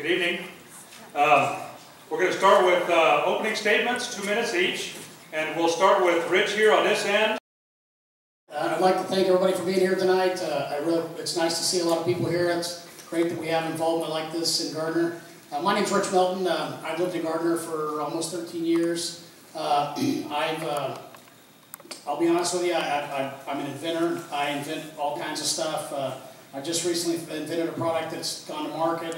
Good evening. We're going to start with opening statements, 2 minutes each, and we'll start with Rich here on this end. I'd like to thank everybody for being here tonight. It's nice to see a lot of people here. It's great that we have involvement like this in Gardner. My name's Rich Melton. I've lived in Gardner for almost 13 years. I'll be honest with you, I'm an inventor. I invent all kinds of stuff. I just recently invented a product that's gone to market.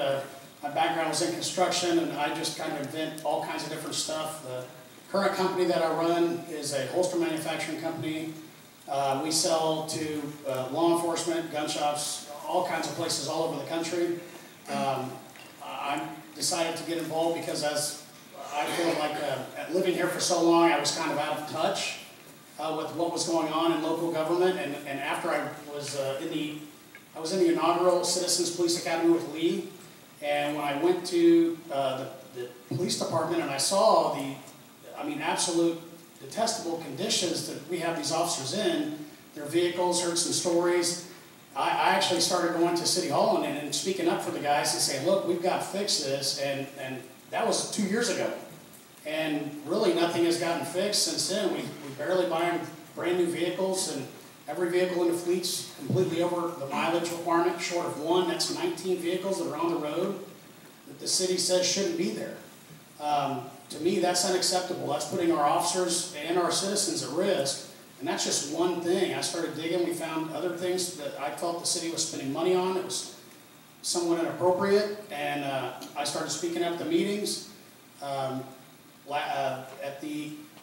My background was in construction, and I just kind of invent all kinds of different stuff. The current company that I run is a holster manufacturing company. We sell to law enforcement, gun shops, all kinds of places all over the country. I decided to get involved because as I feel like living here for so long, I was kind of out of touch with what was going on in local government. And after I was in the inaugural Citizens Police Academy with Lee, and when I went to the police department and I saw the, absolute detestable conditions that we have these officers in, their vehicles, heard some stories, I actually started going to City Hall and speaking up for the guys and saying, look, we've got to fix this, and that was 2 years ago. And really nothing has gotten fixed since then. We barely buy brand new vehicles, and every vehicle in the fleet's completely over the mileage requirement, short of one. That's 19 vehicles that are on the road that the city says shouldn't be there. To me, that's unacceptable. That's putting our officers and our citizens at risk. And that's just one thing. I started digging. We found other things that I felt the city was spending money on. It was somewhat inappropriate. And I started speaking up at the meetings.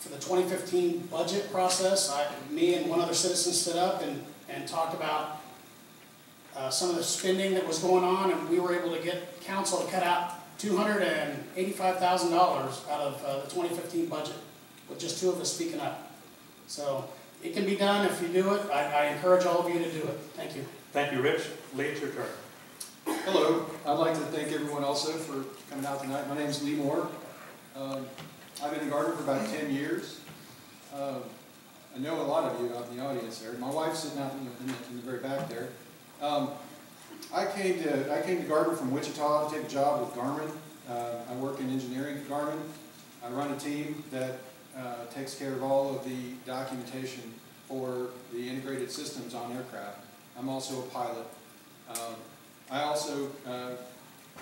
For the 2015 budget process, me and one other citizen stood up and talked about some of the spending that was going on, and we were able to get council to cut out $285,000 out of the 2015 budget with just two of us speaking up. So it can be done if you do it. I encourage all of you to do it. Thank you. Thank you, Rich. Lee, it's your turn. Hello. I'd like to thank everyone also for coming out tonight. My name is Lee Moore. I've been in Gardner for about 10 years. I know a lot of you out in the audience there. My wife's sitting out in the very back there. I came to Gardner from Wichita to take a job with Garmin. I work in engineering at Garmin. I run a team that takes care of all of the documentation for the integrated systems on aircraft. I'm also a pilot. I also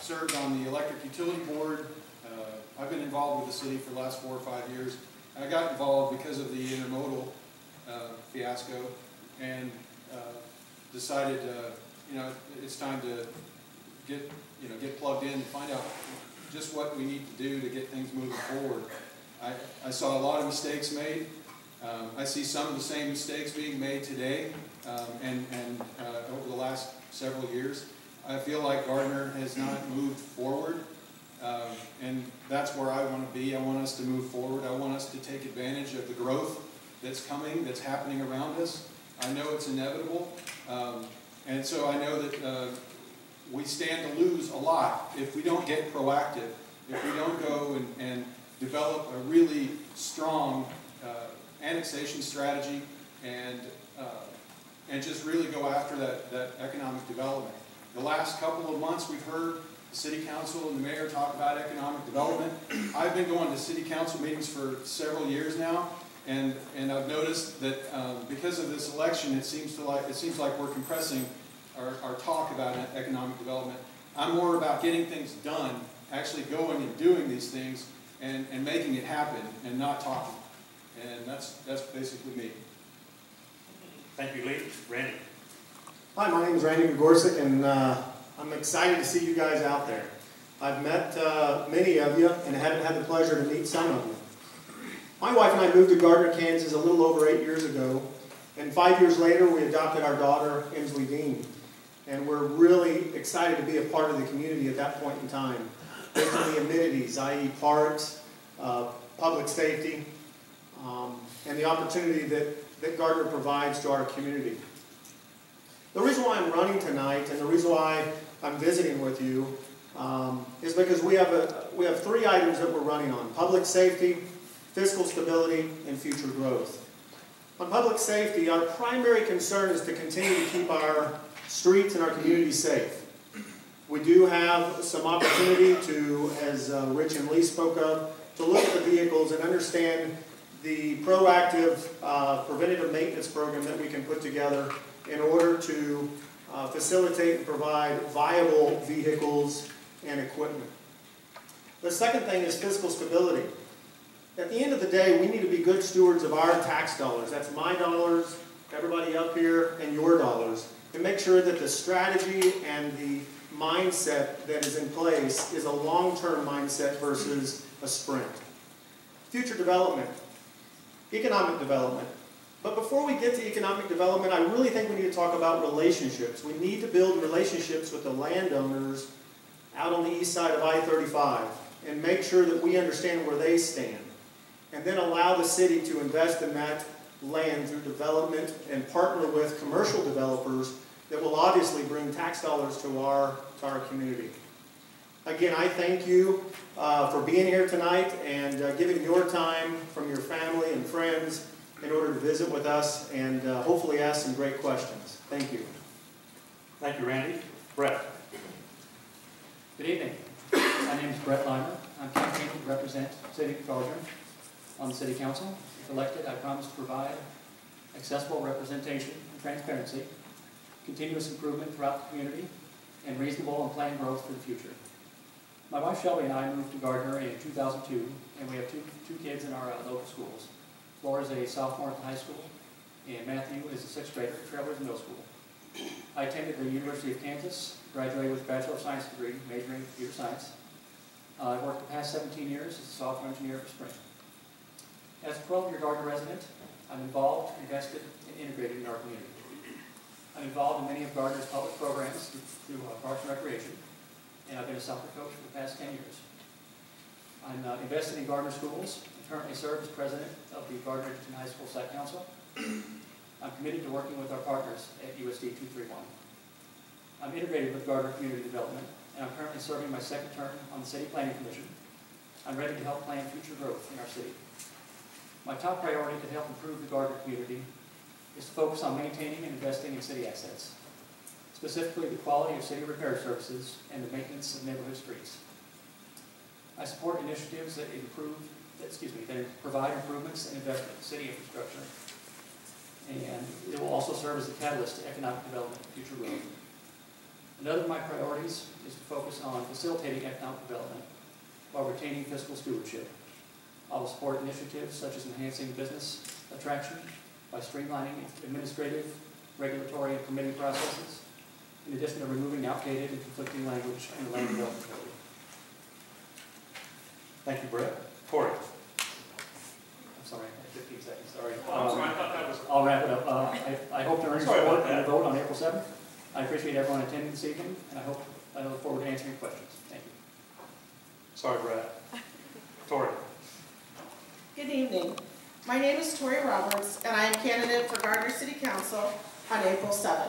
served on the electric utility board. I've been involved with the city for the last 4 or 5 years. I got involved because of the intermodal fiasco, and decided, it's time to get plugged in and find out just what we need to do to get things moving forward. I saw a lot of mistakes made. I see some of the same mistakes being made today and over the last several years. I feel like Gardner has not moved forward. And that's where I want to be. I want us to move forward. I want us to take advantage of the growth that's coming, that's happening around us. I know it's inevitable. And so I know that we stand to lose a lot if we don't get proactive, if we don't go and develop a really strong annexation strategy and just really go after that economic development. The last couple of months we've heard the City Council and the Mayor talk about economic development. I've been going to City Council meetings for several years now, and I've noticed that because of this election, it seems like we're compressing our talk about economic development. I'm more about getting things done, actually going and doing these things, and making it happen, and not talking. And that's basically me. Thank you, Lee. Randy. Hi, my name is Randy Gorsick, and I'm excited to see you guys out there. I've met many of you, and I haven't had the pleasure to meet some of you. My wife and I moved to Gardner, Kansas a little over 8 years ago, and 5 years later we adopted our daughter, Emsley Dean. And we're really excited to be a part of the community at that point in time. Based on the amenities, i.e. parks, public safety, and the opportunity that Gardner provides to our community. The reason why I'm running tonight, and the reason why I'm visiting with you, is because we have 3 items that we're running on: public safety, fiscal stability, and future growth. On public safety, our primary concern is to continue to keep our streets and our communities safe. We do have some opportunity to, as Rich and Lee spoke of, to look at the vehicles and understand the proactive preventative maintenance program that we can put together in order to facilitate and provide viable vehicles and equipment. The second thing is fiscal stability. At the end of the day, we need to be good stewards of our tax dollars. That's my dollars, everybody up here, and your dollars. And make sure that the strategy and the mindset that is in place is a long-term mindset versus a sprint. Future development, economic development. But before we get to economic development, I really think we need to talk about relationships. We need to build relationships with the landowners out on the east side of I-35 and make sure that we understand where they stand. And then allow the city to invest in that land through development and partner with commercial developers that will obviously bring tax dollars to our community. Again, I thank you for being here tonight and giving your time from your family and friends in order to visit with us and hopefully ask some great questions. Thank you. Thank you, Randy. Brett. Good evening. My name is Brett Leimer. I'm campaigning to represent City of Gardner on the City Council. If elected, I promise to provide accessible representation and transparency, continuous improvement throughout the community, and reasonable and planned growth for the future. My wife Shelby and I moved to Gardner in 2002, and we have two kids in our local schools. Laura is a sophomore at the high school, and Matthew is a sixth grader at Travelers Middle School. I attended the University of Kansas, graduated with a Bachelor of Science degree, majoring in computer science. I've worked the past 17 years as a software engineer for Sprint. As a 12-year Gardner resident, I'm involved, invested, and integrated in our community. I'm involved in many of Gardner's public programs through Parks and Recreation, and I've been a soccer coach for the past 10 years. I'm invested in Gardner schools and currently serve as president of the Gardner High School Site Council. I'm committed to working with our partners at USD 231. I'm integrated with Gardner Community Development, and I'm currently serving my second term on the City Planning Commission. I'm ready to help plan future growth in our city. My top priority to help improve the Gardner community is to focus on maintaining and investing in city assets, specifically the quality of city repair services and the maintenance of neighborhood streets. I support initiatives that provide improvements and investment in city infrastructure, and it will also serve as a catalyst to economic development and future growth. Another of my priorities is to focus on facilitating economic development while retaining fiscal stewardship. I will support initiatives such as enhancing business attraction by streamlining administrative, regulatory, and permitting processes, in addition to removing outdated and conflicting language in the land development code. Thank you, Brett. Corey. I'm sorry, I had 15 seconds, sorry. Oh, I'm sorry, I thought that was... I'll wrap it up. I hope to earn Sorry about support in the that. vote on April 7th. I appreciate everyone attending this evening, and I look forward to answering questions. Thank you. Sorry, Brett. Tori. Good evening. My name is Tori Roberts, and I am candidate for Gardner City Council on April 7th.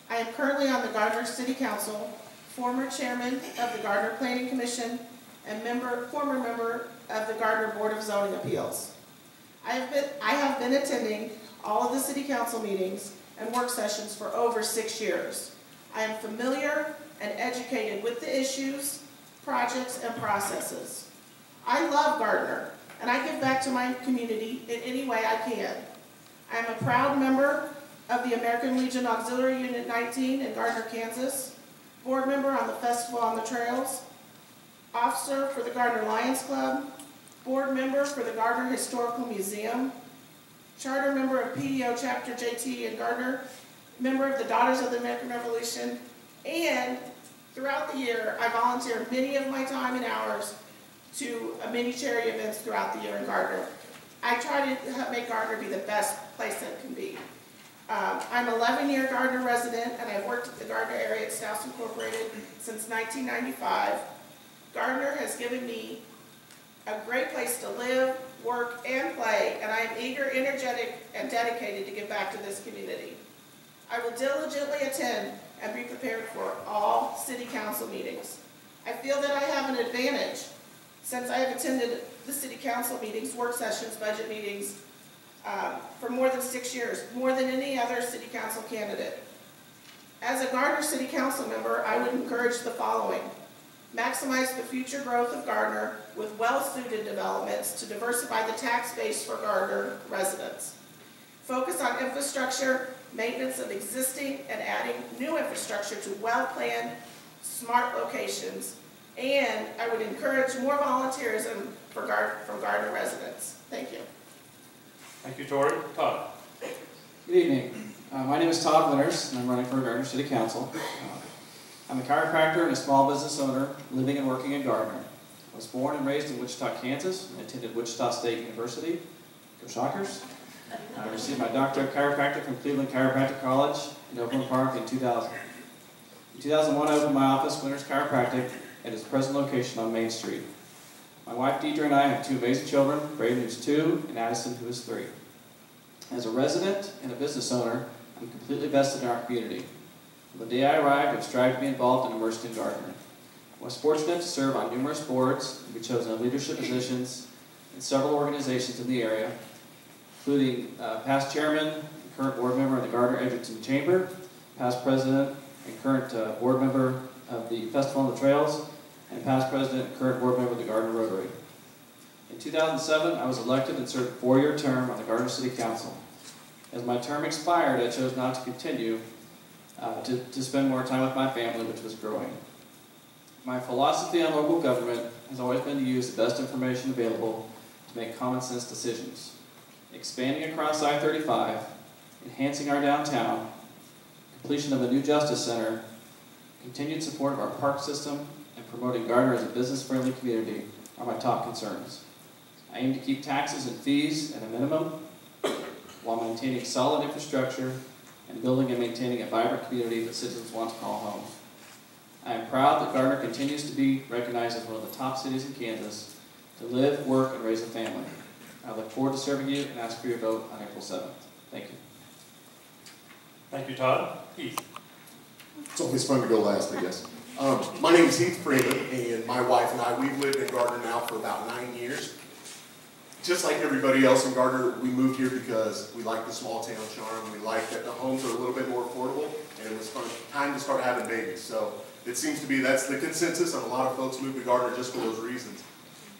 I am currently on the Gardner City Council, former chairman of the Gardner Planning Commission, and former member of the Gardner Board of Zoning Appeals. I have been attending all of the City Council meetings and work sessions for over 6 years. I am familiar and educated with the issues, projects, and processes. I love Gardner, and I give back to my community in any way I can. I am a proud member of the American Legion Auxiliary Unit 19 in Gardner, Kansas, board member on the Festival on the Trails, officer for the Gardner Lions Club, board member for the Gardner Historical Museum, charter member of PDO Chapter JT in Gardner, member of the Daughters of the American Revolution, and throughout the year, I volunteer many of my time and hours to many charity events throughout the year in Gardner. I try to make Gardner be the best place it can be. I'm an 11-year Gardner resident, and I've worked at the Gardner area at Staus Incorporated since 1995. Gardner has given me a great place to live, work, and play, and I am eager, energetic, and dedicated to give back to this community. I will diligently attend and be prepared for all City Council meetings. I feel that I have an advantage since I have attended the City Council meetings, work sessions, budget meetings for more than 6 years, more than any other City Council candidate. As a Gardner City Council member, I would encourage the following. Maximize the future growth of Gardner with well-suited developments to diversify the tax base for Gardner residents. Focus on infrastructure, maintenance of existing, and adding new infrastructure to well-planned, smart locations. And I would encourage more volunteerism from Gardner residents. Thank you. Thank you, Tori. Todd. Good evening. My name is Todd Winters, and I'm running for Gardner City Council. I'm a chiropractor and a small business owner living and working in Gardner. I was born and raised in Wichita, Kansas, and attended Wichita State University. Go Shockers. I received my doctorate of chiropractic from Cleveland Chiropractic College in Oakland Park in 2000. In 2001, I opened my office, Winters Chiropractic, at its present location on Main Street. My wife, Deidre, and I have two amazing children, Braden, who's 2, and Addison, who is 3. As a resident and a business owner, I'm completely vested in our community. From the day I arrived, I've strived to be involved and immersed in Gardner. I was fortunate to serve on numerous boards and be chosen in leadership positions in several organizations in the area, including past chairman and current board member of the Gardner Edgerton Chamber, past president and current board member of the Festival on the Trails, and past president and current board member of the Gardner Rotary. In 2007, I was elected and served a 4-year term on the Gardner City Council. As my term expired, I chose not to continue to spend more time with my family, which was growing. My philosophy on local government has always been to use the best information available to make common sense decisions. Expanding across I-35, enhancing our downtown, completion of a new justice center, continued support of our park system, and promoting Gardner as a business-friendly community are my top concerns. I aim to keep taxes and fees at a minimum while maintaining solid infrastructure and building and maintaining a vibrant community that citizens want to call home. I am proud that Gardner continues to be recognized as one of the top cities in Kansas to live, work, and raise a family. I look forward to serving you and ask for your vote on April 7th. Thank you. Thank you, Todd. Heath. It's always fun to go last, I guess. My name is Heath Freeman, and my wife and I, we've lived in Gardner now for about 9 years. Just like everybody else in Gardner, we moved here because we like the small town charm. We like that the homes are a little bit more affordable, and it was time to start having babies. So it seems to be that's the consensus, and a lot of folks move to Gardner just for those reasons.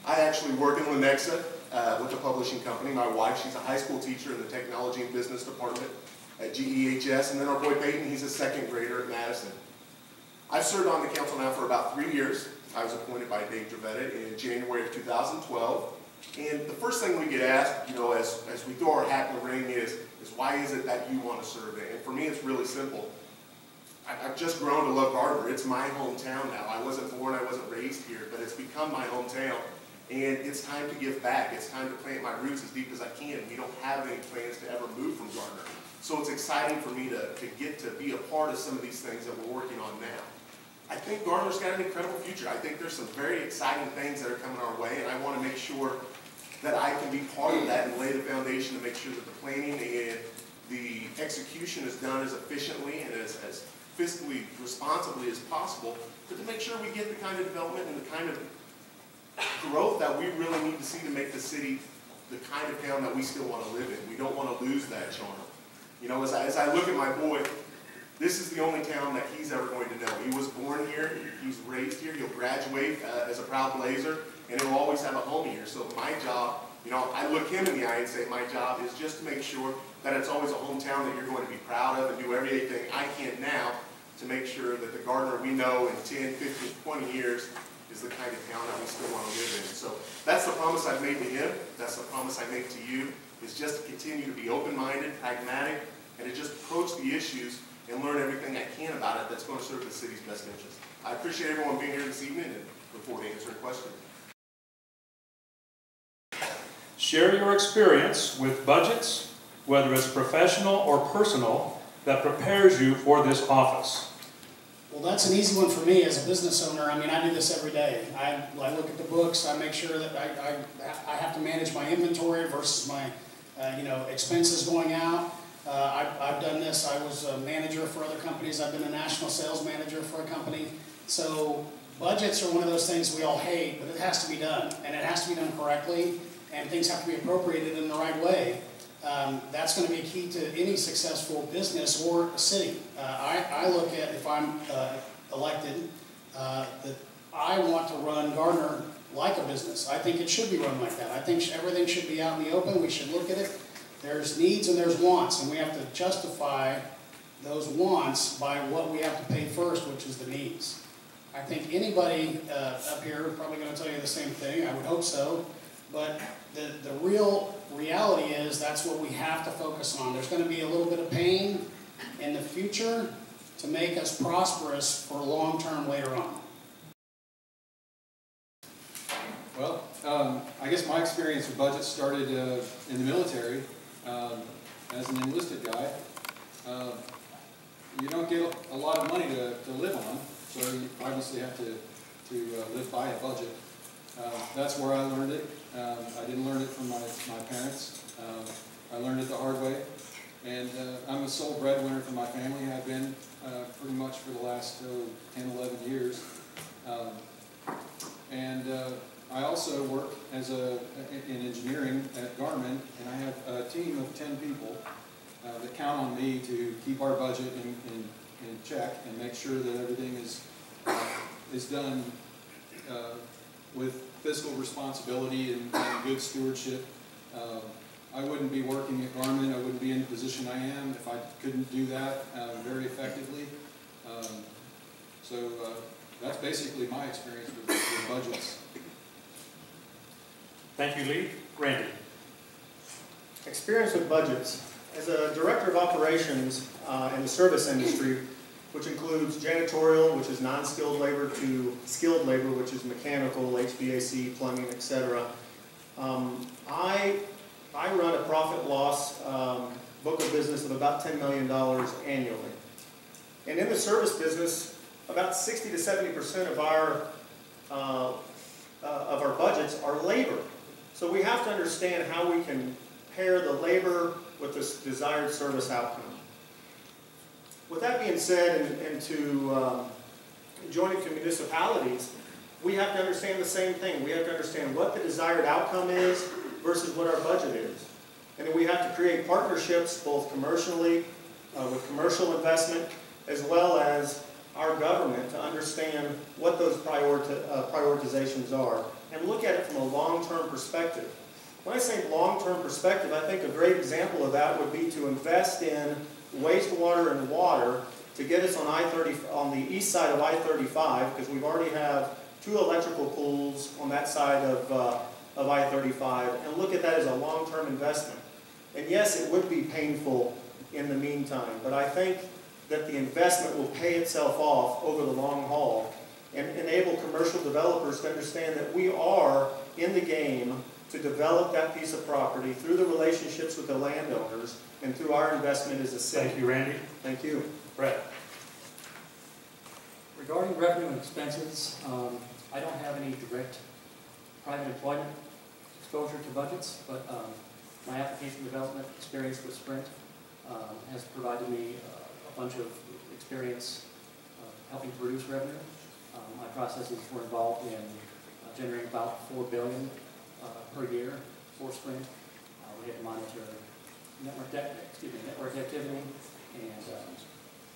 I actually work in Lenexa with a publishing company. My wife, she's a high school teacher in the technology and business department at GEHS, and then our boy Peyton, he's a 2nd grader at Madison. I've served on the council now for about 3 years. I was appointed by Dave Dravetta in January of 2012. And the first thing we get asked, as we throw our hat in the ring is why is it that you want to serve it? And for me, it's really simple. I've just grown to love Gardner. It's my hometown now. I wasn't born, I wasn't raised here, but it's become my hometown. And it's time to give back. It's time to plant my roots as deep as I can. We don't have any plans to ever move from Gardner. So it's exciting for me to get to be a part of some of these things that we're working on now. I think Gardner's got an incredible future. I think there's some very exciting things that are coming our way, and I want to make sure that I can be part of that and lay the foundation to make sure that the planning and the execution is done as efficiently and as fiscally responsibly as possible, but to make sure we get the kind of development and the kind of growth that we really need to see to make the city the kind of town that we still want to live in. We don't want to lose that charm. As I look at my boy, this is the only town that he's ever going to know. He was born here, he was raised here, he'll graduate as a proud Blazer, and he'll always have a home here. So my job, I look him in the eye and say my job is just to make sure that it's always a hometown that you're going to be proud of and do everything I can now to make sure that the Gardner we know in 10, 15, 20 years is the kind of town that we still want to live in. So that's the promise I've made to him. That's the promise I make to you, is just to continue to be open-minded, pragmatic, and to just approach the issues and learn everything I can about it that's going to serve the city's best interest. I appreciate everyone being here this evening and look forward to answering questions. Share your experience with budgets, whether it's professional or personal, that prepares you for this office. Well, that's an easy one for me as a business owner. I mean, I do this every day. I look at the books. I make sure that I have to manage my inventory versus my expenses going out. I've done this. I was a manager for other companies. I've been a national sales manager for a company. So budgets are one of those things we all hate, but it has to be done, and it has to be done correctly, and things have to be appropriated in the right way. That's going to be key to any successful business or a city. I look at, if I'm elected, that I want to run Gardner like a business. I think it should be run like that. I think everything should be out in the open. We should look at it. There's needs and there's wants, and we have to justify those wants by what we have to pay first, which is the needs. I think anybody up here is probably going to tell you the same thing. I would hope so. But the real reality is that's what we have to focus on. There's going to be a little bit of pain in the future to make us prosperous for long term later on. Well, I guess my experience with budgets started in the military as an enlisted guy. You don't get a lot of money to live on, so you obviously have to live by a budget. That's where I learned it. I didn't learn it from my parents. I learned it the hard way. And I'm a sole breadwinner for my family. I've been pretty much for the last 10, 11 years. I also work as in engineering at Garmin, and I have a team of 10 people that count on me to keep our budget in check and make sure that everything is done with fiscal responsibility and good stewardship. I wouldn't be working at Garmin, I wouldn't be in the position I am if I couldn't do that very effectively. That's basically my experience with budgets. Thank you, Lee. Randy. Experience with budgets. As a director of operations in the service industry, which includes janitorial, which is non-skilled labor, to skilled labor, which is mechanical, HVAC, plumbing, etc. I run a profit-loss book of business of about $10 million annually. And in the service business, about 60 to 70% of our budgets are labor. So we have to understand how we can pair the labor with this desired service outcome. With that being said, and to joining to municipalities, we have to understand the same thing. We have to understand what the desired outcome is versus what our budget is. And then we have to create partnerships both commercially, with commercial investment, as well as our government to understand what those prioritizations are and look at it from a long-term perspective. When I say long-term perspective, I think a great example of that would be to invest in wastewater and water to get us on I-30 on the east side of I-35, because we've already have 2 electrical pools on that side of I-35, and look at that as a long-term investment. And yes, it would be painful in the meantime, but I think that the investment will pay itself off over the long haul and enable commercial developers to understand that we are in the game to develop that piece of property through the relationships with the landowners and through our investment as a city. Thank you, Randy. Thank you. Brett. Regarding revenue and expenses, I don't have any direct private employment exposure to budgets, but my application development experience with Sprint has provided me a bunch of experience helping to produce revenue. My processes were involved in generating about $4 billion per year for Sprint. We had to monitor network activity, and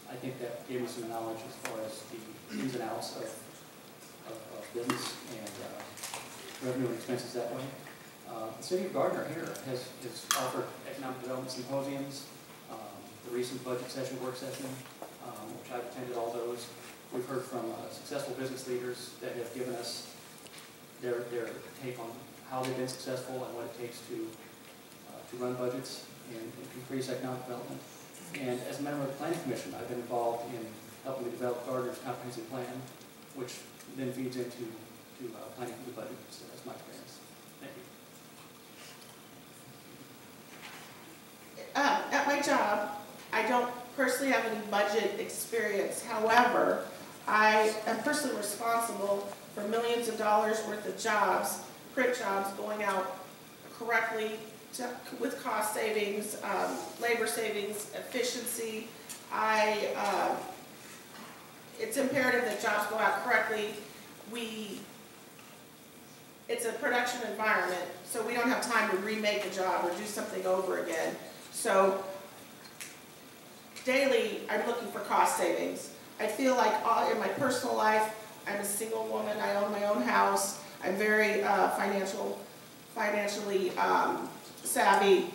I think that gave me some knowledge as far as the ins and outs of business and revenue and expenses that way. The City of Gardner here has offered economic development symposiums, the recent budget session, work session, which I've attended all those. We've heard from successful business leaders that have given us their take on how they've been successful and what it takes to run budgets and increase economic development. And as a member of the Planning Commission, I've been involved in helping to develop Gardner's comprehensive plan, which then feeds into planning for the budget. So that's my experience. Thank you. At my job, I don't personally have any budget experience. However, I am personally responsible for millions of dollars worth of jobs, print jobs, going out correctly with cost savings, labor savings, efficiency. It's imperative that jobs go out correctly. it's a production environment, so we don't have time to remake a job or do something over again. So daily, I'm looking for cost savings. I feel like in my personal life, I'm a single woman, I own my own house, I'm very financially savvy.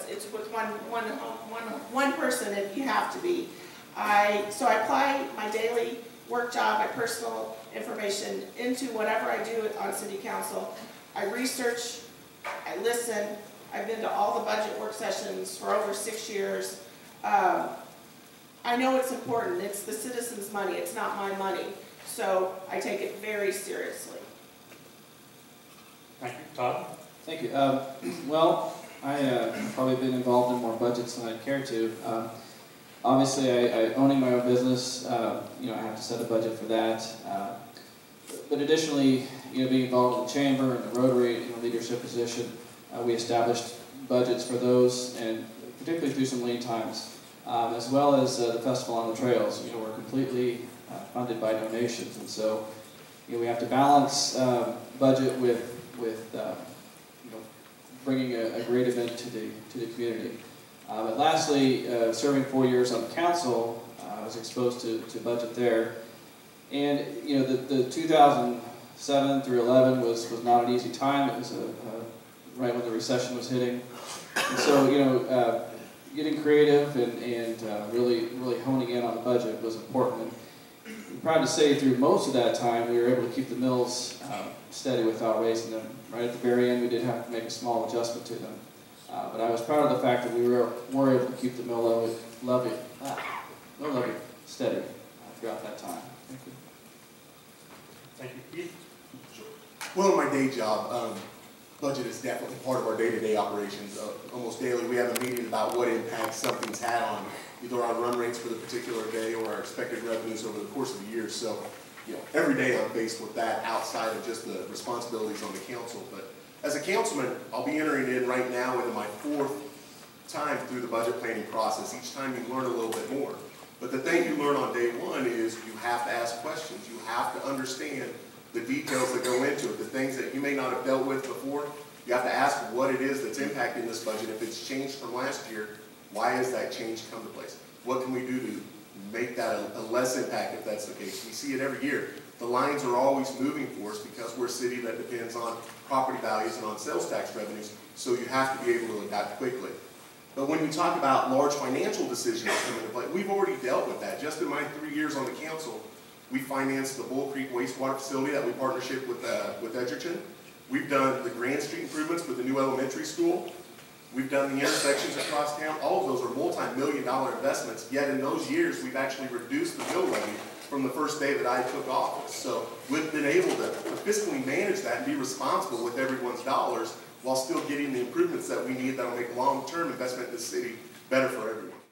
It's with one person if you have to be. So I apply my daily work job, my personal information into whatever I do on city council. I research, I listen, I've been to all the budget work sessions for over 6 years. I know it's important, it's the citizens' money, it's not my money, so I take it very seriously. Thank you. Todd? Thank you. Well, I've probably been involved in more budgets than I'd care to. Obviously, owning my own business, I have to set a budget for that. But additionally, being involved in the chamber and the Rotary in a leadership position, we established budgets for those, and particularly through some lean times, as well as the Festival on the Trails. We're completely funded by donations, and so we have to balance budget with bringing a great event to the community. But lastly, serving 4 years on the council, I was exposed to budget there. And the 2007 through 11 was not an easy time. It was right when the recession was hitting. And so getting creative and really honing in on the budget was important. And I'm proud to say through most of that time we were able to keep the mills steady without raising them. Right at the very end we did have to make a small adjustment to them. But I was proud of the fact that we were able to keep the mill levy steady throughout that time. Thank you. Thank you. Keith? Sure. Well, in my day job, budget is definitely part of our day-to-day operations. Almost daily we have a meeting about what impact something's had on either our run rates for the particular day or our expected revenues over the course of the year. So, every day I'm faced with that outside of just the responsibilities on the council. But as a councilman, I'll be entering in right now into my 4th time through the budget planning process. Each time you learn a little bit more. But the thing you learn on day one is you have to ask questions. You have to understand the details that go into it, the things that you may not have dealt with before. You have to ask what it is that's impacting this budget. If it's changed from last year, why has that change come to place? What can we do to make that a less impact if that's the case? We see it every year. The lines are always moving for us because we're a city that depends on property values and on sales tax revenues, so you have to be able to adapt quickly. But when you talk about large financial decisions coming into play, we've already dealt with that. Just in my 3 years on the council, we financed the Bull Creek wastewater facility that we partnership with Edgerton. We've done the Grand Street improvements with the new elementary school. We've done the intersections across town. All of those are multi-million-dollar investments, yet in those years we've actually reduced the mill levy from the first day that I took office. So we've been able to fiscally manage that and be responsible with everyone's dollars while still getting the improvements that we need that will make long-term investment in the city better for everyone.